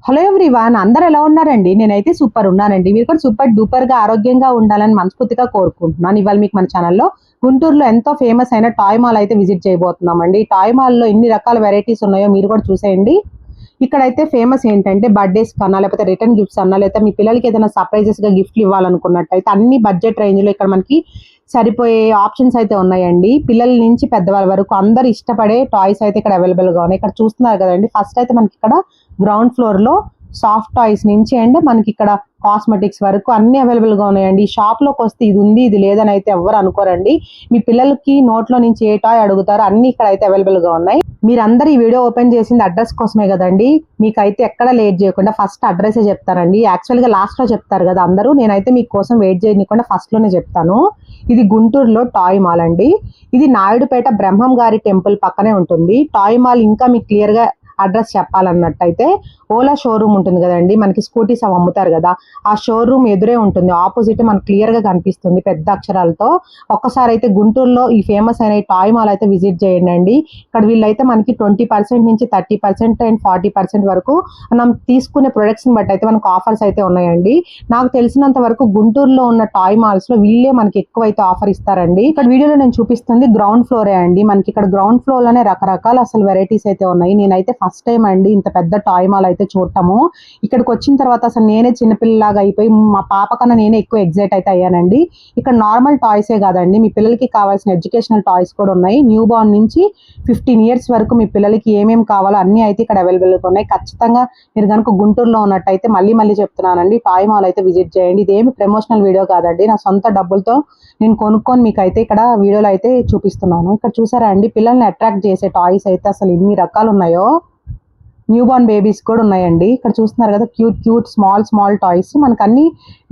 Hello everyone, అందరు ఎలా ఉన్నారండి? నేనైతే సూపర్ ఉన్నానండి. మీరు కూడా సూపర్ డూపర్ గా ఆరోగ్యంగా ఉండాలని మనస్ఫూర్తిగా కోరుకుంటున్నాను. ఇవాళ మీకు మన ఛానల్లో గుంటూరులో ఎంతో ఫేమస్ అయిన టాయ్ మాల్ అయితే విజిట్ చేయబోతున్నామండి. టాయ్ మాల్లో ఎన్ని రకాల వెరైటీస్ ఉన్నాయో మీరు కూడా చూసేయండి. ఇక్కడైతే ఫేమస్ ఏంటంటే బర్త్డేస్ కన్నా, లేకపోతే రిటర్న్ గిఫ్ట్స్ అన్నా, లేకపోతే మీ పిల్లలకి ఏదైనా సర్ప్రైజెస్ గా గిఫ్ట్లు ఇవ్వాలనుకున్నట్టయితే అన్ని బడ్జెట్ రేంజ్ లో ఇక్కడ మనకి సరిపోయే ఆప్షన్స్ అయితే ఉన్నాయండి. పిల్లల నుంచి పెద్దవాళ్ళ వరకు అందరు ఇష్టపడే టాయ్స్ అయితే ఇక్కడ అవైలబుల్ గా ఉన్నాయి. ఇక్కడ చూస్తున్నారు కదండి, ఫస్ట్ అయితే మనకి ఇక్కడ గ్రౌండ్ ఫ్లోర్ లో సాఫ్ట్ టాయ్స్ నుంచి అండ్ మనకి ఇక్కడ కాస్మెటిక్స్ వరకు అన్ని అవైలబుల్ గా ఉన్నాయండి. ఈ షాప్ లోకి వస్తే ఇది ఉంది ఇది లేదని అయితే ఎవరు అనుకోరండి. మీ పిల్లలకి నోట్లో నుంచి ఏ టాయ్ అడుగుతారో అన్ని ఇక్కడ అయితే అవైలబుల్ గా ఉన్నాయి. మీరందరూ ఈ వీడియో ఓపెన్ చేసింది అడ్రస్ కోసమే కదండి. మీకైతే ఎక్కడ లేట్ చేయకుండా ఫస్ట్ అడ్రస్ చెప్తారండి. యాక్చువల్ గా లాస్ట్ లో చెప్తారు కదా అందరూ, నేనైతే మీకోసం వెయిట్ చేయకుండా ఫస్ట్ లోనే చెప్తాను. ఇది గుంటూరులో టాయ్ మాల్ అండి. ఇది నాయుడుపేట బ్రహ్మం గారి టెంపుల్ పక్కనే ఉంటుంది. టాయ్ మాల్ ఇంకా మీకు క్లియర్ గా అడ్రస్ చెప్పాలన్నట్టయితే ఓలా షోరూమ్ ఉంటుంది కదండి, మనకి స్కూటీస్ అవి అమ్ముతారు కదా, ఆ షోరూమ్ ఎదురే ఉంటుంది. ఆపోజిట్ మనకు క్లియర్ గా కనిపిస్తుంది పెద్ద అక్షరాలతో. ఒక్కసారి అయితే గుంటూరులో ఈ ఫేమస్ అయిన టాయ్ మాల్ అయితే విజిట్ చేయండి. ఇక్కడ వీళ్ళైతే మనకి 20% నుంచి 30% అండ్ 40% వరకు మనం తీసుకునే ప్రొడక్ట్స్ ని బట్టి అయితే మనకు ఆఫర్స్ అయితే ఉన్నాయండి. నాకు తెలిసినంత వరకు గుంటూరులో ఉన్న టాయ్ మాల్స్ లో వీళ్ళే మనకి ఎక్కువ అయితే ఆఫర్ ఇస్తారండి. ఇక్కడ వీడియోలో నేను చూపిస్తుంది గ్రౌండ్ ఫ్లోరే అండి. మనకి ఇక్కడ గ్రౌండ్ ఫ్లోర్ లోనే రకరకాల అసలు వెరైటీస్ అయితే ఉన్నాయి. నేనైతే ఫస్ట్ టైం అండి ఇంత పెద్ద టాయ్ మాల్ అయితే చూడటము. ఇక్కడికి వచ్చిన తర్వాత అసలు నేనే చిన్నపిల్లలాగా అయిపోయి మా పాప కన్నా నేనే ఎక్కువ ఎగ్జైట్ అయితే అయ్యానండి. ఇక్కడ నార్మల్ టాయ్సే కాదండి, మీ పిల్లలకి కావాల్సిన ఎడ్యుకేషనల్ టాయ్స్ కూడా ఉన్నాయి. న్యూ బార్న్ నుంచి 15 years వరకు మీ పిల్లలకి ఏమేమి కావాలో అన్ని అయితే ఇక్కడ అవైలబుల్ గా ఉన్నాయి. ఖచ్చితంగా మీరు కనుక గుంటూరులో ఉన్నట్టయితే మళ్ళీ చెప్తున్నానండి, టాయ్ మాల్ అయితే విజిట్ చేయండి. ఇదేమి ప్రమోషనల్ వీడియో కాదండి, నా సొంత డబ్బులతో నేను కొనుక్కొని మీకు అయితే ఇక్కడ వీడియోలో అయితే చూపిస్తున్నాను. ఇక్కడ చూసారా అండి, పిల్లల్ని అట్రాక్ట్ చేసే టాయ్స్ అయితే అసలు ఎన్ని రకాలు ఉన్నాయో. న్యూ బార్న్ బేబీస్ కూడా ఉన్నాయండి. ఇక్కడ చూస్తున్నారు కదా, క్యూట్ స్మాల్ టాయ్స్ మనకు అన్ని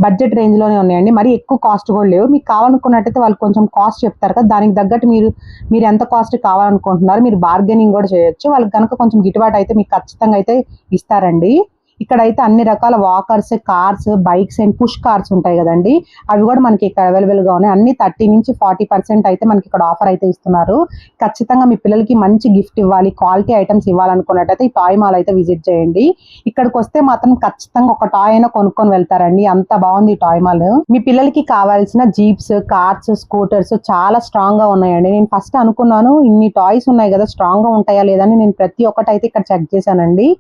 బడ్జెట్ రేంజ్ లోనే ఉన్నాయండి. మరి ఎక్కువ కాస్ట్ కూడా లేవు. మీకు కావాలనుకున్నట్టయితే వాళ్ళు కొంచెం కాస్ట్ చెప్తారు కదా, దానికి తగ్గట్టు మీరు ఎంత కాస్ట్ కావాలనుకుంటున్నారు మీరు బార్గెనింగ్ కూడా చేయొచ్చు. వాళ్ళకి కనుక కొంచెం గిట్టుబాటు అయితే మీకు ఖచ్చితంగా అయితే ఇస్తారండి. ఇక్కడైతే అన్ని రకాల walkers, cars, bikes and push cars ఉంటాయి కదండి, అవి కూడా మనకి ఇక్కడ అవైలబుల్ గా ఉన్నాయి. అన్ని 30 నుంచి 40% అయితే మనకి ఇక్కడ ఆఫర్ అయితే ఇస్తున్నారు. ఖచ్చితంగా మీ పిల్లలకి మంచి గిఫ్ట్ ఇవ్వాలి, క్వాలిటీ ఐటమ్స్ ఇవ్వాలనుకున్నట్టయితే ఈ టాయ్ మాల్ అయితే విజిట్ చేయండి. ఇక్కడికి వస్తే మాత్రం ఖచ్చితంగా ఒక టాయ్ అయినా కొనుక్కొని వెళ్తారండి, అంత బాగుంది ఈ టాయ్ మాల్. మీ పిల్లలకి కావాల్సిన జీప్స్, కార్స్, స్కూటర్స్ చాలా స్ట్రాంగ్ గా ఉన్నాయండి. నేను ఫస్ట్ అనుకున్నాను ఇన్ని టాయ్స్ ఉన్నాయి కదా స్ట్రాంగ్ గా ఉంటాయా లేదని, నేను ప్రతి ఒక్కటి అయితే ఇక్కడ చెక్ చేశానండి.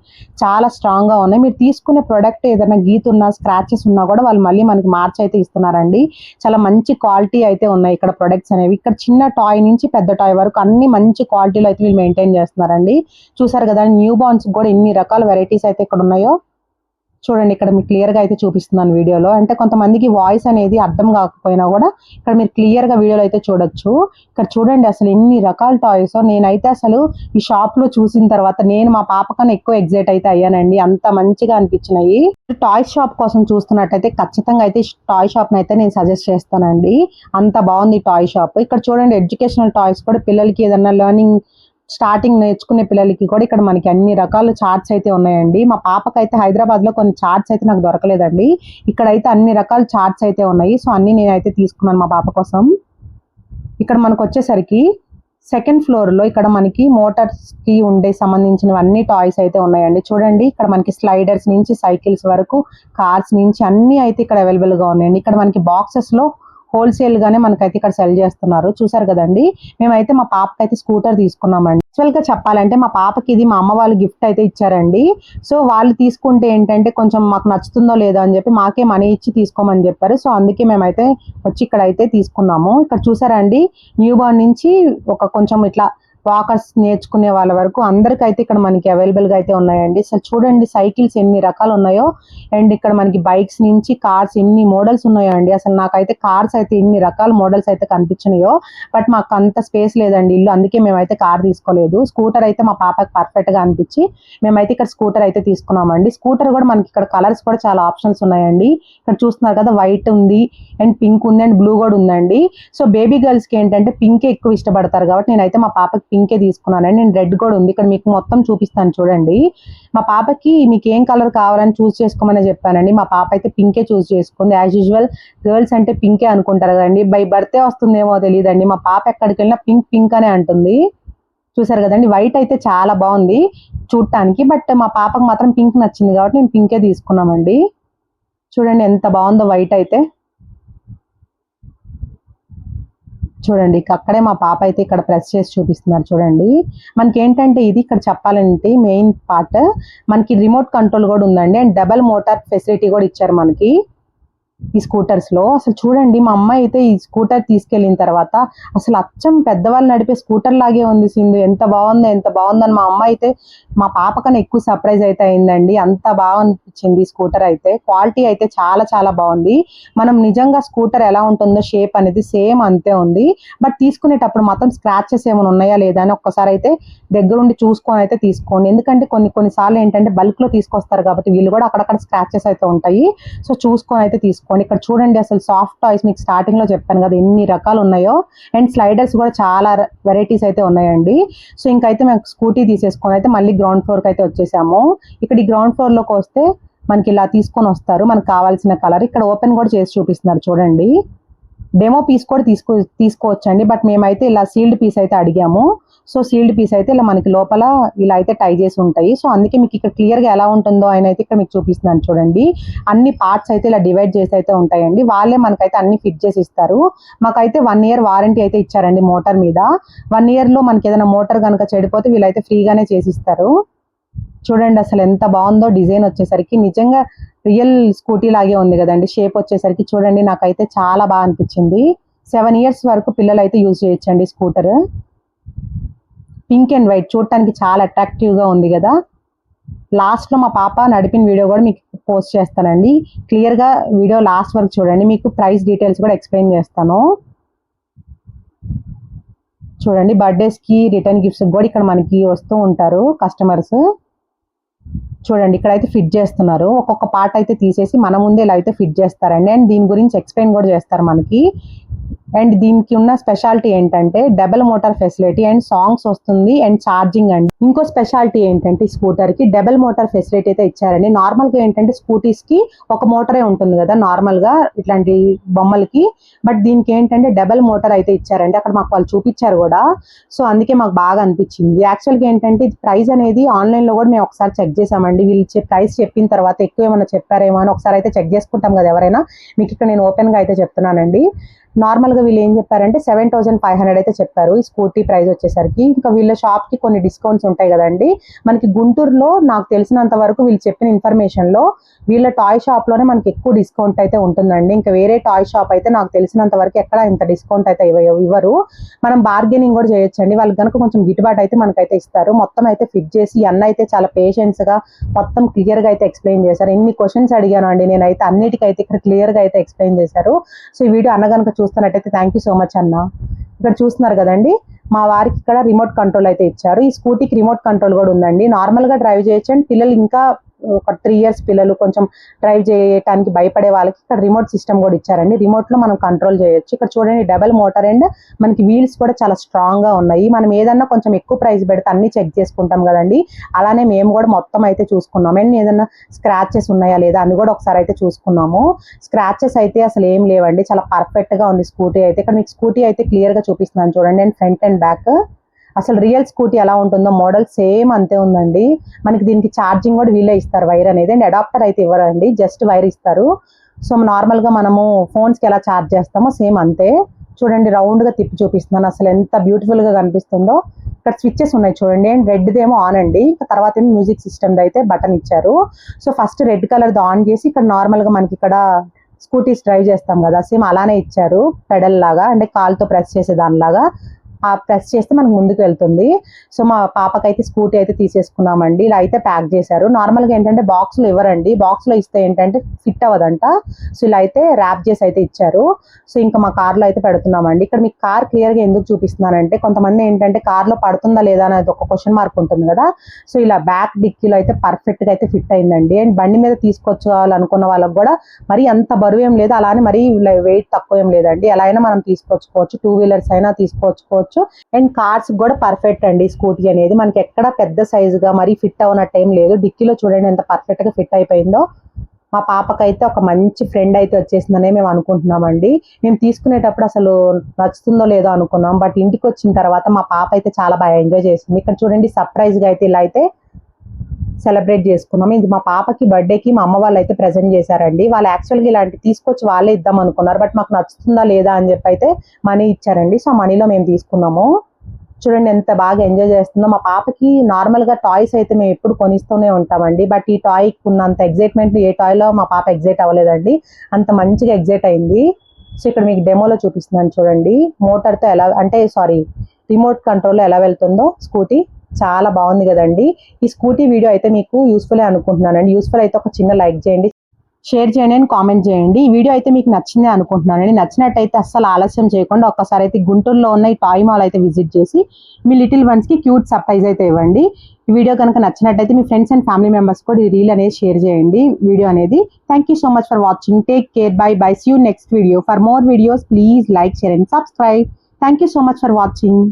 చాలా స్ట్రాంగ్ గా ఉన్నాయి. మీరు తీసుకునే ప్రొడక్ట్ ఏదైనా గీతున్నా, స్క్రాచెస్ ఉన్నా కూడా వాళ్ళు మళ్ళీ మనకి మార్చి అయితే ఇస్తున్నారండి. చాలా మంచి క్వాలిటీ అయితే ఉన్నాయి ఇక్కడ ప్రొడక్ట్స్ అనేవి. ఇక్కడ చిన్న టాయ్ నుంచి పెద్ద టాయ్ వరకు అన్ని మంచి క్వాలిటీలో అయితే వీళ్ళు మెయింటైన్ చేస్తున్నారండి. చూసారు కదా, న్యూ బార్న్స్ కూడా ఎన్ని రకాల వెరైటీస్ అయితే ఇక్కడ ఉన్నాయో చూడండి. ఇక్కడ మీకు క్లియర్ గా అయితే చూపిస్తున్నాను వీడియోలో. అంటే కొంతమందికి వాయిస్ అనేది అర్థం కాకపోయినా కూడా ఇక్కడ మీరు క్లియర్ గా వీడియోలో అయితే చూడొచ్చు. ఇక్కడ చూడండి అసలు ఎన్ని రకాల టాయ్స్. నేనైతే అసలు ఈ షాప్ లో చూసిన తర్వాత నేను మా పాప కన్నా ఎక్కువ ఎగ్జైట్ అయితే అయ్యానండి, అంత మంచిగా అనిపించినాయి. టాయ్ షాప్ కోసం చూస్తున్నట్టయితే ఖచ్చితంగా అయితే టాయ్ షాప్ అయితే నేను సజెస్ట్ చేస్తానండి, అంత బాగుంది టాయ్ షాప్. ఇక్కడ చూడండి ఎడ్యుకేషనల్ టాయ్స్ కూడా, పిల్లలకి ఏదన్నా లెర్నింగ్ స్టార్టింగ్ నేర్చుకునే పిల్లలకి కూడా ఇక్కడ మనకి అన్ని రకాల చార్ట్స్ అయితే ఉన్నాయండి. మా పాపకైతే హైదరాబాద్ లో కొన్ని చార్ట్స్ అయితే నాకు దొరకలేదండి, ఇక్కడైతే అన్ని రకాల చార్ట్స్ అయితే ఉన్నాయి. సో అన్ని నేనైతే తీసుకున్నాను మా పాప కోసం. ఇక్కడ మనకు వచ్చేసరికి సెకండ్ ఫ్లోర్ లో ఇక్కడ మనకి మోటార్స్ కి ఉండే సంబంధించినవన్నీ టాయ్స్ అయితే ఉన్నాయండి. చూడండి ఇక్కడ మనకి స్లైడర్స్ నుంచి సైకిల్స్ వరకు, కార్స్ నుంచి అన్ని అయితే ఇక్కడ అవైలబుల్ గా ఉన్నాయండి. ఇక్కడ మనకి బాక్సెస్ లో హోల్సేల్ గానే మనకైతే ఇక్కడ సెల్ చేస్తున్నారు. చూసారు కదండి, మేమైతే మా పాపకి అయితే స్కూటర్ తీసుకున్నామండి. యాక్చువల్ గా చెప్పాలంటే మా పాపకి ఇది మా అమ్మ వాళ్ళు గిఫ్ట్ అయితే ఇచ్చారండి. సో వాళ్ళు తీసుకుంటే ఏంటంటే కొంచెం మాకు నచ్చుతుందో లేదో అని చెప్పి మాకే మనీ ఇచ్చి తీసుకోమని చెప్పారు. సో అందుకే మేమైతే వచ్చి ఇక్కడ అయితే తీసుకున్నాము. ఇక్కడ చూసారా అండి, న్యూ బార్న్ నుంచి ఒక కొంచెం ఇట్లా వాకర్స్ నేర్చుకునే వాళ్ళ వరకు అందరికైతే ఇక్కడ మనకి అవైలబుల్ గా అయితే ఉన్నాయండి. అసలు చూడండి సైకిల్స్ ఎన్ని రకాలు ఉన్నాయో, అండ్ ఇక్కడ మనకి బైక్స్ నుంచి కార్స్ ఎన్ని మోడల్స్ ఉన్నాయో అండి. అసలు నాకైతే కార్స్ అయితే ఎన్ని రకాల మోడల్స్ అయితే కనిపించినాయో, బట్ మాకు అంత స్పేస్ లేదండి ఇల్లు, అందుకే మేమైతే కార్ తీసుకోలేదు. స్కూటర్ అయితే మా పాపకి పర్ఫెక్ట్ గా అనిపించి మేమైతే ఇక్కడ స్కూటర్ అయితే తీసుకున్నామండి. స్కూటర్ కూడా మనకి ఇక్కడ కలర్స్ కూడా చాలా ఆప్షన్స్ ఉన్నాయండి. ఇక్కడ చూస్తున్నారు కదా, వైట్ ఉంది అండ్ పింక్ ఉంది అండ్ బ్లూ కూడా ఉందండి. సో బేబీ గర్ల్స్ కి ఏంటంటే పింకే ఎక్కువ ఇష్టపడతారు కాబట్టి నేనైతే మా పాపకి పింకే తీసుకున్నానండి. నేను రెడ్ కూడా ఉంది, ఇక్కడ మీకు మొత్తం చూపిస్తాను చూడండి. మా పాపకి మీకు ఏం కలర్ కావాలని చూస్ చేసుకోమని చెప్పానండి. మా పాప అయితే పింకే చూస్ చేసుకుంది. యాజ్ యూజువల్ గర్ల్స్ అంటే పింకే అనుకుంటారు కదండి, బై బర్త్డే వస్తుందేమో తెలియదండి, మా పాప ఎక్కడికి వెళ్ళినా పింక్ అనే అంటుంది. చూసారు కదండి, వైట్ అయితే చాలా బాగుంది చూడటానికి. బట్ మా పాపకు మాత్రం పింక్ నచ్చింది కాబట్టి నేను పింకే తీసుకున్నామండి. చూడండి ఎంత బాగుందో వైట్ అయితే. చూడండి అక్కడే మా పాప అయితే ఇక్కడ ప్రెస్ చేసి చూపిస్తున్నారు చూడండి. మనకి ఏంటంటే ఇది ఇక్కడ చెప్పాలంటే మెయిన్ పార్ట్, మనకి రిమోట్ కంట్రోల్ కూడా ఉందండి. అండ్ డబల్ మోటార్ ఫెసిలిటీ కూడా ఇచ్చారు మనకి ఈ స్కూటర్స్ లో. అసలు చూడండి మా అమ్మాయి అయితే ఈ స్కూటర్ తీసుకెళ్లిన తర్వాత అసలు అచ్చం పెద్దవాళ్ళు నడిపే స్కూటర్ లాగే ఉంది సింధు. ఎంత బాగుందని మా అమ్మాయి అయితే మా పాప కన్నా ఎక్కువ సర్ప్రైజ్ అయితే అయిందండి. అంత బాగా అనిపించింది స్కూటర్ అయితే. క్వాలిటీ అయితే చాలా చాలా బాగుంది. మనం నిజంగా స్కూటర్ ఎలా ఉంటుందో షేప్ అనేది సేమ్ అంతే ఉంది. బట్ తీసుకునేటప్పుడు మాత్రం స్క్రాచెస్ ఏమైనా ఉన్నాయా లేదా అని ఒక్కసారి అయితే దగ్గరుండి చూసుకొని అయితే తీసుకోండి. ఎందుకంటే కొన్నిసార్లు ఏంటంటే బల్క్ లో తీసుకొస్తారు కాబట్టి వీళ్ళు కూడా అక్కడక్కడ స్క్రాచెస్ అయితే ఉంటాయి. సో చూసుకొని అయితే తీసుకోండి. ఇక్కడ చూడండి అసలు సాఫ్ట్ టాయ్స్ మీకు స్టార్టింగ్ లో చెప్పాను కదా ఎన్ని రకాలు ఉన్నాయో. అండ్ స్లైడర్స్ కూడా చాలా వెరైటీస్ అయితే ఉన్నాయండి. సో ఇంకైతే మేము స్కూటీ తీసేసుకొని అయితే మళ్ళీ గ్రౌండ్ ఫ్లోర్ కి అయితే వచ్చేసాము. ఇక్కడ ఈ గ్రౌండ్ ఫ్లోర్ లోకి వస్తే మనకి ఇలా తీసుకొని వస్తారు మనకు కావాల్సిన కలర్. ఇక్కడ ఓపెన్ కూడా చేసి చూపిస్తున్నారు చూడండి. డెమో పీస్ కూడా తీసుకోవచ్చండి. బట్ మేమైతే ఇలా సీల్డ్ పీస్ అయితే అడిగాము. సో సీల్డ్ పీస్ అయితే ఇలా మనకి లోపల ఇలా అయితే టై చేసి ఉంటాయి. సో అందుకే మీకు ఇక్కడ క్లియర్ గా ఎలా ఉంటుందో ఆయన అయితే ఇక్కడ మీకు చూపిస్తున్నాను చూడండి. అన్ని పార్ట్స్ అయితే ఇలా డివైడ్ చేసి అయితే ఉంటాయండి. వాళ్ళే మనకైతే అన్ని ఫిట్ చేసి ఇస్తారు. మాకైతే 1 year వారంటీ అయితే ఇచ్చారండి మోటార్ మీద. 1 year లో మనకి ఏదైనా మోటార్ కనుక చెడిపోతే వీళ్ళైతే ఫ్రీగానే చేసిస్తారు. చూడండి అసలు ఎంత బాగుందో డిజైన్ వచ్చేసరికి. నిజంగా రియల్ స్కూటీ లాగే ఉంది కదండి షేప్ వచ్చేసరికి. చూడండి నాకైతే చాలా బాగా అనిపించింది. 7 years వరకు పిల్లలు అయితే యూజ్ చేయొచ్చండి స్కూటర్. పింక్ అండ్ వైట్ చూడటానికి చాలా అట్రాక్టివ్ గా ఉంది కదా. లాస్ట్ లో మా పాప నడిపిన వీడియో కూడా మీకు పోస్ట్ చేస్తానండి. క్లియర్ గా వీడియో లాస్ట్ వరకు చూడండి. మీకు ప్రైస్ డీటెయిల్స్ కూడా ఎక్స్ప్లెయిన్ చేస్తాను. చూడండి బర్త్డేస్ కి రిటర్న్ గిఫ్ట్స్ కూడా ఇక్కడ మనకి వస్తూ ఉంటారు కస్టమర్స్. చూడండి ఇక్కడైతే ఫిట్ చేస్తున్నారు. ఒక్కొక్క పార్ట్ అయితే తీసేసి మన ముందే ఇలా అయితే ఫిట్ చేస్తారండి. అండ్ దీని గురించి ఎక్స్ప్లెయిన్ కూడా చేస్తారు మనకి. అండ్ దీనికి ఉన్న స్పెషాలిటీ ఏంటంటే double motor facility and songs వస్తుంది అండ్ ఛార్జింగ్ అండి. ఇంకో స్పెషాలిటీ ఏంటంటే స్కూటర్ కి డబుల్ మోటార్ ఫెసిలిటీ అయితే ఇచ్చారండి. నార్మల్ గా ఏంటంటే స్కూటీస్ కి ఒక మోటరే ఉంటుంది కదా నార్మల్ గా ఇట్లాంటి బొమ్మలకి. బట్ దీనికి ఏంటంటే డబుల్ మోటార్ అయితే ఇచ్చారండి. అక్కడ మాకు వాళ్ళు చూపించారు కూడా. సో అందుకే మాకు బాగా అనిపించింది. యాక్చువల్ గా ఏంటంటే ఇది ప్రైస్ అనేది ఆన్లైన్ లో కూడా మేము ఒకసారి చెక్ చేసామండి. వీళ్ళు ప్రైస్ చెప్పిన తర్వాత ఎక్కువ ఏమైనా చెప్పారేమో అని ఒకసారి అయితే చెక్ చేసుకుంటాం కదా ఎవరైనా. మీకు ఇక్కడ నేను ఓపెన్ గా అయితే చెప్తున్నానండి. నార్మల్ గా వీళ్ళు ఏం చెప్పారంటే 7,500 అయితే చెప్పారు ఈ స్కూటీ ప్రైస్ వచ్చేసరికి. ఇంకా వీళ్ళ షాప్ కి కొన్ని డిస్కౌంట్స్ ఉంటాయి కదండి. మనకి గుంటూరులో నాకు తెలిసినంత వరకు వీళ్ళు చెప్పిన ఇన్ఫర్మేషన్ లో వీళ్ళ టాయ్ షాప్ లోనే మనకి ఎక్కువ డిస్కౌంట్ అయితే ఉంటుందండి. ఇంకా వేరే టాయ్ షాప్ అయితే నాకు తెలిసినంత వరకు ఎక్కడ ఇంత డిస్కౌంట్ అయితే ఇవ్వరు. మనం బార్గెనింగ్ కూడా చేయొచ్చండి. వాళ్ళకి కనుక కొంచెం గిట్టుబాటు అయితే మనకైతే ఇస్తారు. మొత్తం అయితే ఫిట్ చేసి అన్న అయితే చాలా పేషెన్స్ గా మొత్తం క్లియర్ గా అయితే ఎక్స్ప్లెయిన్ చేశారు. ఎన్ని క్వశ్చన్స్ అడిగాను అండి నేనైతే అన్నిటికైతే ఇక్కడ క్లియర్ గా అయితే ఎక్స్ప్లెయిన్ చేశారు. సో ఈ వీడియో అన్న కనుక చూస్తున్నట్టయితే థ్యాంక్ యూ సో మచ్ అన్న. ఇక్కడ చూస్తున్నారు కదండి మా వారికి ఇక్కడ రిమోట్ కంట్రోల్ అయితే ఇచ్చారు. ఈ స్కూటీకి రిమోట్ కంట్రోల్ కూడా ఉందండి. నార్మల్ గా డ్రైవ్ చేయొచ్చు. అండ్ పిల్లలు ఇంకా ఒక 3 years పిల్లలు కొంచెం డ్రైవ్ చేయడానికి భయపడే వాళ్ళకి ఇక్కడ రిమోట్ సిస్టమ్ కూడా ఇచ్చారండి. రిమోట్ లో మనం కంట్రోల్ చేయొచ్చు. ఇక్కడ చూడండి డబుల్ మోటార్ అండ్ మనకి వీల్స్ కూడా చాలా స్ట్రాంగ్ గా ఉన్నాయి. మనం ఏదన్నా కొంచెం ఎక్కువ ప్రైస్ పెడితే అన్ని చెక్ చేసుకుంటాం కదండి. అలానే మేము కూడా మొత్తం అయితే చూసుకున్నాం. అండ్ ఏదన్నా స్క్రాచెస్ ఉన్నాయా లేదా అని కూడా ఒకసారి అయితే చూసుకున్నాము. స్క్రాచెస్ అయితే అసలు ఏం లేవండి. చాలా పర్ఫెక్ట్ గా ఉంది స్కూటీ అయితే. ఇక్కడ మీకు స్కూటీ అయితే క్లియర్ గా చూపిస్తున్నాను చూడండి. అండ్ ఫ్రంట్ అండ్ బ్యాక్ అసలు రియల్ స్కూటీ ఎలా ఉంటుందో మోడల్ సేమ్ అంతే ఉందండి. మనకి దీనికి ఛార్జింగ్ కూడా వీళ్ళే ఇస్తారు వైర్ అనేది. అండ్ అడాప్టర్ అయితే ఇవ్వరండి, జస్ట్ వైర్ ఇస్తారు. సో నార్మల్ గా మనము ఫోన్స్ కి ఎలా ఛార్జ్ చేస్తామో సేమ్ అంతే. చూడండి రౌండ్ గా తిప్పి చూపిస్తున్నాను అసలు ఎంత బ్యూటిఫుల్ గా కనిపిస్తుందో. ఇక్కడ స్విచ్చెస్ ఉన్నాయి చూడండి. అండ్ రెడ్ దేమో ఆన్ అండి. తర్వాత ఏమో మ్యూజిక్ సిస్టమ్ అయితే బటన్ ఇచ్చారు. So first red colour on చేసి ఇక్కడ నార్మల్ గా మనకి ఇక్కడ స్కూటీస్ డ్రైవ్ చేస్తాం కదా సేమ్ అలానే ఇచ్చారు. పెడల్ లాగా అంటే కాల్తో ప్రెస్ చేసే దానిలాగా ఆ ప్రెస్ చేస్తే మనకు ముందుకు వెళ్తుంది. సో మా పాపకైతే స్కూటీ అయితే తీసేసుకున్నామండి. ఇలా అయితే ప్యాక్ చేశారు. నార్మల్ గా ఏంటంటే బాక్స్ లో ఇవ్వరండి. బాక్స్ లో ఇస్తే ఏంటంటే ఫిట్ అవ్వదంట. సో ఇలా అయితే ర్యాప్ చేసి అయితే ఇచ్చారు. సో ఇంకా మా కార్ లో అయితే పెడుతున్నామండి. ఇక్కడ మీకు కార్ క్లియర్ గా ఎందుకు చూపిస్తున్నానంటే కొంతమంది ఏంటంటే కార్ లో పడుతుందా లేదా అనేది ఒక క్వశ్చన్ మార్క్ ఉంటుంది కదా. సో ఇలా బ్యాక్ డిక్కీలో అయితే పర్ఫెక్ట్ గా అయితే ఫిట్ అయిందండి. అండ్ బండి మీద తీసుకొచ్చాలనుకున్న వాళ్ళకి కూడా మరి అంత బరువు ఏం లేదు, అలానే మరి వెయిట్ తక్కువ ఏం లేదండి. ఎలా అయినా మనం తీసుకొచ్చుకోవచ్చు. 2 wheelers అయినా తీసుకొచ్చుకోవచ్చు. అండ్ కార్స్ కూడా పర్ఫెక్ట్ అండి. స్కూటీ అనేది మనకి ఎక్కడ పెద్ద సైజుగా మరి ఫిట్ అవునట్టు ఏం లేదు. డిక్కీలో చూడండి ఎంత పర్ఫెక్ట్ గా ఫిట్ అయిపోయిందో. మా పాపకైతే ఒక మంచి ఫ్రెండ్ అయితే వచ్చేసిందనే మేము అనుకుంటున్నామండి. మేము తీసుకునేటప్పుడు అసలు నచ్చుతుందో లేదో అనుకున్నాం. బట్ ఇంటికి వచ్చిన తర్వాత మా పాప అయితే చాలా బాగా ఎంజాయ్ చేసింది. ఇక్కడ చూడండి సర్ప్రైజ్గా అయితే ఇలా అయితే సెలబ్రేట్ చేసుకున్నాం. ఇది మా పాపకి బర్త్డేకి మా అమ్మ వాళ్ళు అయితే ప్రెజెంట్ చేశారండి. వాళ్ళు యాక్చువల్గా ఇలాంటి తీసుకొచ్చి వాళ్ళే ఇద్దాం అనుకున్నారు. బట్ మాకు నచ్చుతుందా లేదా అని చెప్పి అయితే మనీ ఇచ్చారండి. సో మనీలో మేము తీసుకున్నాము. చూడండి ఎంత బాగా ఎంజాయ్ చేస్తుందో. మా పాపకి నార్మల్గా టాయ్స్ అయితే మేము ఎప్పుడు కొనిస్తూనే ఉంటామండి. బట్ ఈ టాయ్కి ఉన్నంత ఎగ్జైట్మెంట్ ఏ టాయ్లో మా పాప ఎగ్జైట్ అవ్వలేదండి. అంత మంచిగా ఎగ్జైట్ అయింది. సో ఇక్కడ మీకు డెమోలో చూపిస్తున్నాను చూడండి. మోటార్తో ఎలా అంటే రిమోట్ కంట్రోల్లో ఎలా వెళ్తుందో స్కూటీ. చాలా బాగుంది కదండి. ఈ స్కూటీ వీడియో అయితే మీకు యూస్ఫుల్ అనుకుంటున్నానండి. యూస్ఫుల్ అయితే ఒక చిన్న లైక్ చేయండి, షేర్ చేయండి అండ్ కామెంట్ చేయండి. ఈ వీడియో అయితే మీకు నచ్చింది అనుకుంటున్నానండి. నచ్చినట్టయితే అస్సలు ఆలస్యం చేయకుండా ఒక్కసారి అయితే గుంటూరులో ఉన్న ఈ టాయ్ మాల్ అయితే విజిట్ చేసి మీ లిటిల్ వన్స్కి క్యూట్ సర్ప్రైజ్ అయితే ఇవ్వండి. ఈ వీడియో కనుక నచ్చినట్టయితే మీ ఫ్రెండ్స్ అండ్ ఫ్యామిలీ మెంబర్స్ కూడా ఈ రీల్ అనేది షేర్ చేయండి, వీడియో అనేది. Thank you so much for watching. Take care. Bye bye. See you next video. For more videos please like, share and subscribe. Thank you so much for watching.